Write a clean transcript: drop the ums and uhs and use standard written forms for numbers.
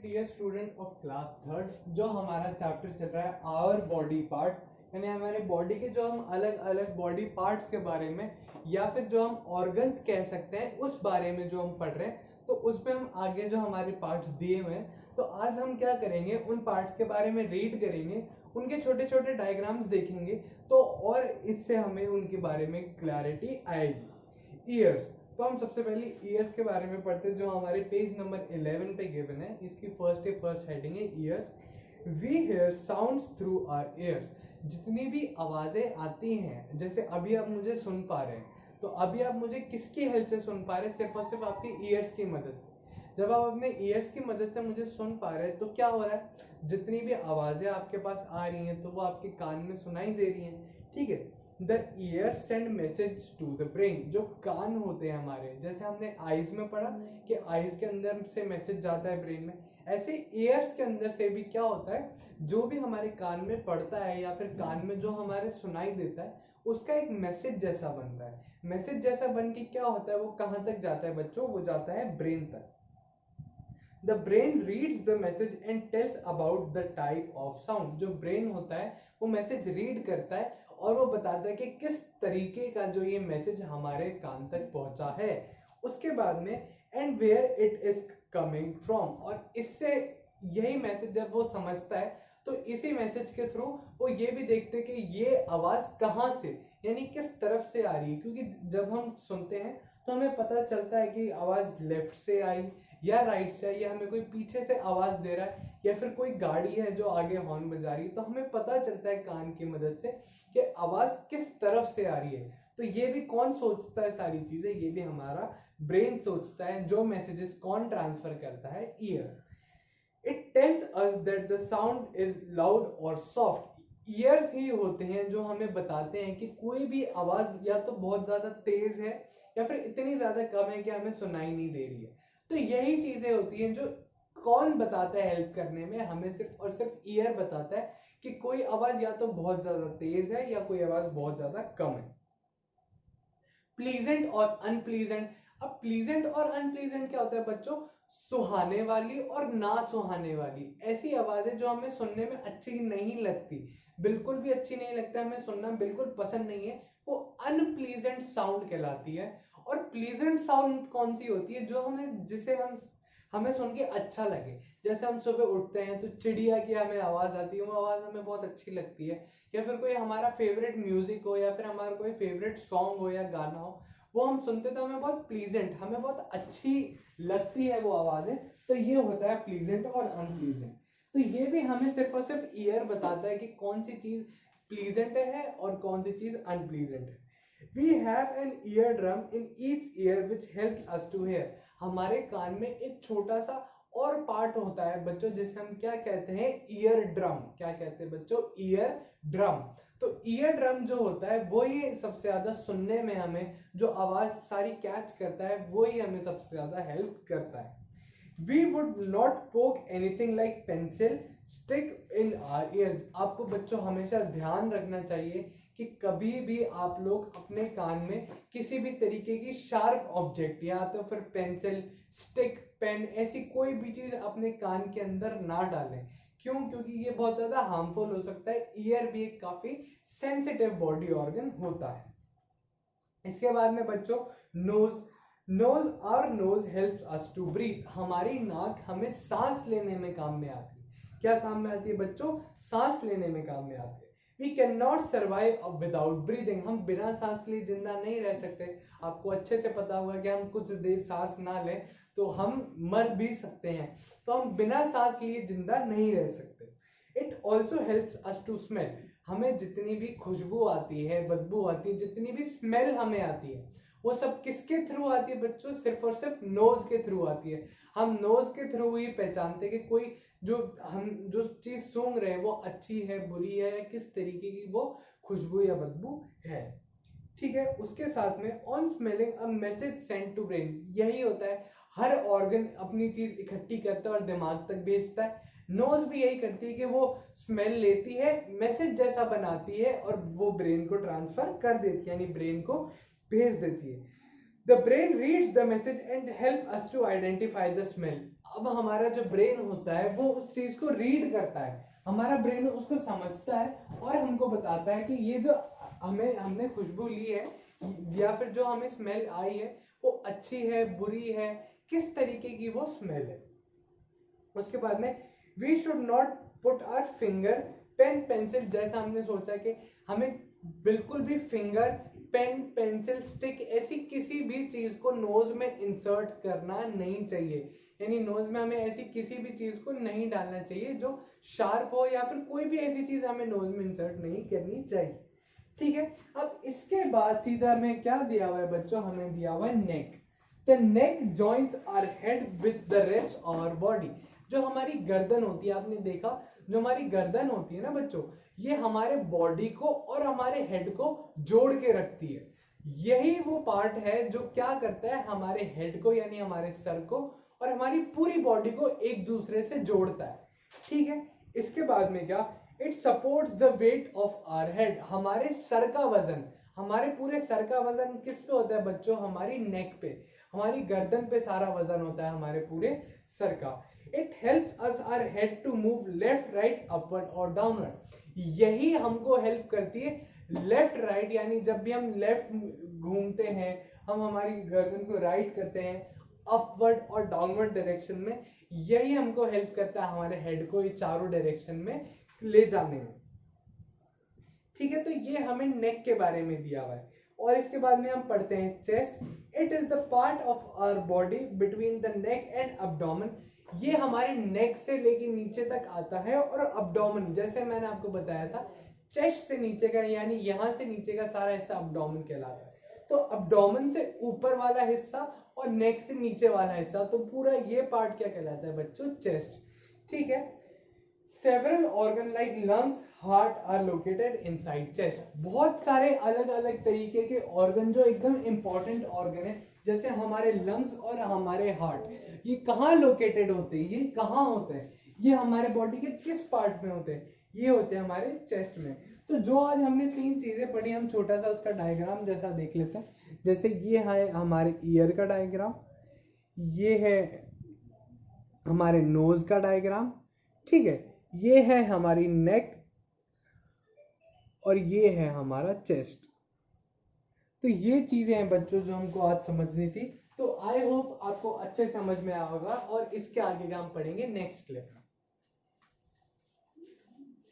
Dear student of class third, जो हमारा chapter चल रहा है आवर बॉडी पार्ट्स, यानी हमारे बॉडी के जो हम अलग अलग बॉडी पार्ट्स के बारे में या फिर जो हम ऑर्गन्स कह सकते हैं उस बारे में जो हम पढ़ रहे हैं। तो उसमें हम आगे जो हमारे पार्ट्स दिए हुए हैं, तो आज हम क्या करेंगे, उन पार्ट्स के बारे में रीड करेंगे, उनके छोटे छोटे डायग्राम्स देखेंगे, तो और इससे हमें उनके बारे में क्लैरिटी आएगी। ईयर्स, तो हम सबसे पहले ईयर्स के बारे में पढ़ते हैं, जो हमारे पेज नंबर 11 पे गिवन है। इसकी फर्स्ट हेडिंग है ears. We hear sounds through our ears. जितनी भी आवाजें आती हैं, जैसे अभी आप मुझे सुन पा रहे हैं, तो अभी आप मुझे किसकी हेल्प से सुन पा रहे हैं? सिर्फ और सिर्फ आपके ईयर्स की मदद से। जब आप अपने ईयर्स की मदद से मुझे सुन पा रहे हैं, तो क्या हो रहा है, जितनी भी आवाजें आपके पास आ रही हैं तो वो आपके कान में सुनाई दे रही हैं। ठीक है। The ear send message to the brain. जो कान होते हैं हमारे, जैसे हमने आईज में पढ़ा कि आईज के अंदर से मैसेज जाता है ब्रेन में, ऐसे ईयर्स के अंदर से भी क्या होता है, जो भी हमारे कान में पड़ता है या फिर कान में जो हमारे सुनाई देता है, उसका एक मैसेज जैसा बनता है। मैसेज जैसा बन के क्या होता है, वो कहाँ तक जाता है बच्चों? वो जाता है ब्रेन तक। The brain reads the message and tells about the type of sound। जो ब्रेन होता है वो मैसेज रीड करता है और वो बताता है कि किस तरीके का जो ये मैसेज हमारे कान तक पहुंचा है। उसके बाद में and where it is coming from, और इससे यही मैसेज जब वो समझता है तो इसी मैसेज के थ्रू वो ये भी देखते हैं कि ये आवाज कहाँ से, यानी किस तरफ से आ रही है। क्योंकि जब हम सुनते हैं तो हमें पता चलता है कि आवाज लेफ्ट से आई या राइट से, या हमें कोई पीछे से आवाज दे रहा है या फिर कोई गाड़ी है जो आगे हॉर्न बजा रही है, तो हमें पता चलता है कान की मदद से कि आवाज किस तरफ से आ रही है। तो ये भी कौन सोचता है सारी चीजें? ये भी हमारा ब्रेन सोचता है। जो मैसेजेस कौन ट्रांसफर करता है? Year. It tells us that the sound is loud और सॉफ्ट। ईयर्स ही होते हैं जो हमें बताते हैं कि कोई भी आवाज या तो बहुत ज्यादा तेज है या फिर इतनी ज्यादा कम है कि हमें सुनाई नहीं दे रही है। तो यही चीजें होती हैं जो कौन बताता है हेल्प करने में? हमें सिर्फ और सिर्फ ईयर बताता है कि कोई आवाज या तो बहुत ज्यादा तेज है या कोई आवाज बहुत ज्यादा कम है। प्लीजेंट और अनप्लीजेंट। अब प्लीजेंट और अनप्लीजेंट क्या होता है बच्चों? सुहाने वाली और ना सुहाने वाली ऐसी आवाजें जो हमें सुनने में अच्छी नहीं लगती, बिल्कुल भी अच्छी नहीं लगता, हमें सुनना बिल्कुल पसंद नहीं है, वो अनप्लीजेंट साउंड कहलाती है। और प्लीजेंट साउंड कौन सी होती है? जो जिसे हमें सुन के अच्छा लगे। जैसे हम सुबह उठते हैं तो चिड़िया की हमें आवाज आती है, वो आवाज हमें बहुत अच्छी लगती है। या फिर कोई हमारा फेवरेट म्यूजिक हो या फिर हमारा कोई फेवरेट सॉन्ग हो या गाना हो, वो हम सुनते तो हमें बहुत प्लीजेंट, हमें बहुत अच्छी लगती है वो आवाजें। तो ये होता है प्लीजेंट और अनप्लीजेंट। तो ये भी हमें सिर्फ और सिर्फ ईयर बताता है कि कौन सी चीज प्लीजेंट है और कौन सी चीज अनप्लीजेंट है। We have an eardrum in each ear which helps us to hear। हमारे कान में एक छोटा सा और पार्ट होता है बच्चों, जिसे हम क्या कहते हैं? Ear drum. क्या कहते हैं बच्चों? Ear drum. तो ईयर ड्रम जो होता है वो ही सबसे ज्यादा सुनने में, हमें जो आवाज सारी कैच करता है वो ही हमें सबसे ज्यादा हेल्प करता है। We would not poke anything like pencil stick in our ears। आपको बच्चों हमेशा ध्यान रखना चाहिए कि कभी भी आप लोग अपने कान में किसी भी तरीके की शार्प ऑब्जेक्ट या तो फिर पेंसिल, स्टिक, पेन, ऐसी कोई भी चीज अपने कान के अंदर ना डालें। क्यों? क्योंकि ये बहुत ज्यादा हार्मफुल हो सकता है। ईयर भी एक काफी सेंसिटिव बॉडी ऑर्गन होता है। इसके बाद में बच्चों नोज। नोज और nose helps us to breathe. हमारी नाक हमें सांस लेने में काम में आती है। क्या काम में आती है बच्चों? सांस लेने में काम में आती है। We can not survive without breathing. हम बिना सांस लिए जिंदा नहीं रह सकते। आपको अच्छे से पता होगा कि हम कुछ देर सांस ना लें तो हम मर भी सकते हैं। तो हम बिना सांस लिए जिंदा नहीं रह सकते। It also helps us to smell. हमें जितनी भी खुशबू आती है, बदबू आती है, जितनी भी स्मेल हमें आती है, वो सब किसके थ्रू आती है बच्चों? सिर्फ और सिर्फ नोज के थ्रू आती है। हम नोज के थ्रू ही पहचानते हैं कि कोई हम जो चीज सूंघ रहे हैं वो अच्छी है, बुरी है, या किस तरीके की वो खुशबू या बदबू है। ठीक है। उसके साथ में on smelling a message send to brain. यही होता है, हर ऑर्गन अपनी चीज इकट्ठी करता है और दिमाग तक भेजता है। नोज भी यही करती है कि वो स्मेल लेती है, मैसेज जैसा बनाती है और वो ब्रेन को ट्रांसफर कर देती है, यानी ब्रेन को भेज देती है। The brain reads the message and help us to identify the smell. अब हमारा जो ब्रेन होता है वो उस चीज को रीड करता है, हमारा ब्रेन उसको समझता है और हमको बताता है कि ये जो हमने खुशबू ली है या फिर जो हमें स्मेल आई है वो अच्छी है, बुरी है, किस तरीके की वो स्मेल है। उसके बाद में we should not put our finger, pen pencil, जैसा हमने सोचा कि हमें बिल्कुल भी फिंगर, पेन, पेंसिल, स्टिक ऐसी किसी भी चीज को नोज में इंसर्ट करना नहीं चाहिए, यानी नोज में हमें ऐसी किसी भी चीज को नहीं डालना चाहिए जो शार्प हो, या फिर कोई भी ऐसी चीज हमें नोज में इंसर्ट नहीं करनी चाहिए। ठीक है, अब इसके बाद सीधा हमें क्या दिया हुआ है बच्चों, हमें दिया हुआ है neck. The neck joints our head with the rest of our body. जो हमारी गर्दन होती है, आपने देखा जो हमारी गर्दन होती है ना बच्चों, ये हमारे बॉडी को और हमारे हेड को जोड़ के रखती है। यही वो पार्ट है जो क्या करता है, हमारे हेड को यानी हमारे सर को और हमारी पूरी बॉडी को एक दूसरे से जोड़ता है। ठीक है, इसके बाद में क्या, it supports the weight of our head. हमारे सर का वजन, हमारे पूरे सर का वजन किस पे होता है बच्चों, हमारी नेक पे, हमारी गर्दन पे सारा वजन होता है हमारे पूरे सर का। It help us our head to move left, right, upward और डाउनवर्ड। यही हमको हेल्प करती है लेफ्ट राइट, यानी जब भी हम लेफ्ट घूमते हैं, हम हमारी गर्दन को राइट करते हैं अपवर्ड और डाउनवर्ड डायरेक्शन में, यही हमको हेल्प करता है हमारे हेड को ये चारों डायरेक्शन में ले जाने में। ठीक है, तो ये हमें नेक के बारे में दिया हुआ है। और इसके बाद में हम पढ़ते हैं chest. It is the part of our body between the neck and abdomen. ये हमारे नेक से लेके नीचे तक आता है, और अब्डोमेन जैसे मैंने आपको बताया था चेस्ट से नीचे का, यानी यहाँ से नीचे का सारा हिस्सा अब्डोमेन कहलाता है। तो अब्डोमेन से ऊपर वाला हिस्सा और नेक से नीचे वाला हिस्सा, तो पूरा ये पार्ट क्या कहलाता है बच्चों, चेस्ट। ठीक है, several organ like lungs, heart are located inside chest. बहुत सारे अलग अलग तरीके के ऑर्गन जो एकदम इंपॉर्टेंट ऑर्गन है, जैसे हमारे लंग्स और हमारे हार्ट, ये कहाँ लोकेटेड होते हैं, ये कहाँ होते हैं, ये हमारे बॉडी के किस पार्ट में होते हैं, ये होते हैं हमारे चेस्ट में। तो जो आज हमने तीन चीजें पढ़ी, हम छोटा सा उसका डायग्राम जैसा देख लेते हैं। जैसे ये है हमारे ईयर का डायग्राम, ये है हमारे नोज का डायग्राम, ठीक है, ये है हमारी नेक और ये है हमारा चेस्ट। तो ये चीजें हैं बच्चों जो हमको आज समझनी थी। तो आई होप आपको अच्छे समझ में आया होगा, और इसके आगे का हम पढ़ेंगे नेक्स्ट क्लास।